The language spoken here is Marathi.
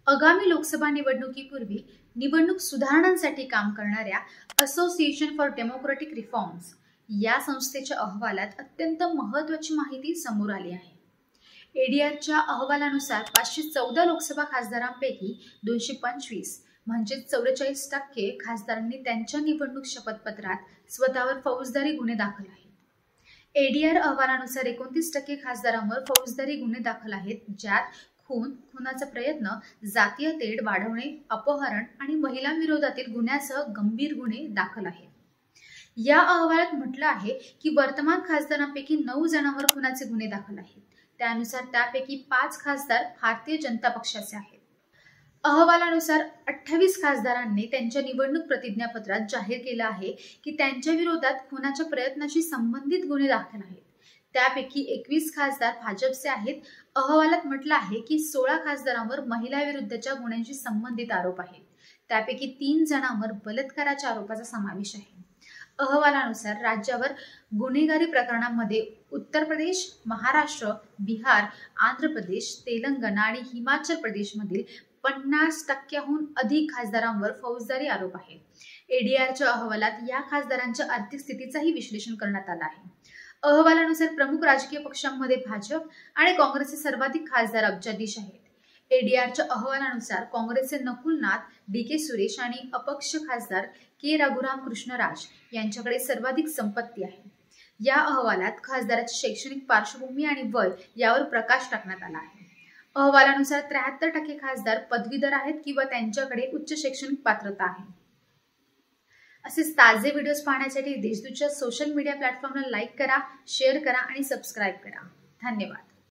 आगामी लोकसभा निवडणुकीपूर्वी निवडणूक सुधारणांसाठी काम करणाऱ्या असोसिएशन फॉर डेमोक्रेटिक रिफॉर्म्स या संस्थेच्या अहवालात अत्यंत महत्त्वाची माहिती समोर आली आहे। एडीआरच्या अहवालानुसार 514 लोकसभा खासदारांपैकी 225 म्हणजे 44% खासदारांनी त्यांच्या निवडणूक शपथपत्रात स्वतःवर फौजदारी गुन्हे दाखल आहेत। एडीआर अहवालानुसार 29% खासदारांवर फौजदारी गुन्हे दाखल आहेत, ज्यात खुनाचा प्रयत्न, जातीय तेढ वाढवणे, अपहरण आणि महिलांविरोधातील गुन्ह्यासह गंभीर गुन्हे दाखल आहेत। या अहवालात म्हटलं आहे की वर्तमान खासदारांपैकी 9 जणांवर खुनाचे गुन्हे दाखल आहेत। त्यानुसार त्यापैकी 5 खासदार भारतीय जनता पक्षाचे आहेत। अहवालानुसार 28 खासदारांनी त्यांच्या निवडणूक प्रतिज्ञापत्रात जाहीर केलं आहे की त्यांच्या विरोधात खुनाच्या प्रयत्नाशी संबंधित गुन्हे दाखल आहेत। त्यापैकी 21 खासदार भाजपचे आहेत। अहवालात म्हटलं आहे की 16 खासदारांवर महिला विरुद्धच्या गुन्ह्यांशी संबंधित आरोप आहेत। त्यापैकी 3 जणांवर बलात्काराच्या आरोपाचा समावेश आहे। अहवालानुसार राज्यावर गुन्हेगारी प्रकरणांमध्ये उत्तर प्रदेश, महाराष्ट्र, बिहार, आंध्र प्रदेश, तेलंगणा आणि हिमाचल प्रदेशमधील 50%हून अधिक खासदारांवर फौजदारी आरोप आहेत। एडीआरच्या अहवालात या खासदारांच्या आर्थिक स्थितीचाही विश्लेषण करण्यात आलं आहे। अहवालानुसार प्रमुख राजकीय पक्षांमध्ये भाजप आणि काँग्रेसचे सर्वाधिक खासदार अब्जाधीश आहेत। एडीआरच्या अहवालानुसार काँग्रेसचे नकुल नाथ, डी.के. सुरेश आणि अपक्ष खासदार के. रघुराम कृष्णराज यांच्याकडे सर्वाधिक संपत्ती आहे। या अहवालात खासदाराची शैक्षणिक पार्श्वभूमी आणि वय यावर प्रकाश टाकण्यात आला आहे। अहवालानुसार 73% खासदार पदवीधर आहेत किंवा त्यांच्याकडे उच्च शैक्षणिक पात्रता आहे। असेच ताजे व्हिडिओज पाहण्यासाठी देशदूतच्या सोशल मीडिया प्लॅटफॉर्मला लाईक करा, शेअर करा आणि सबस्क्राईब करा। धन्यवाद।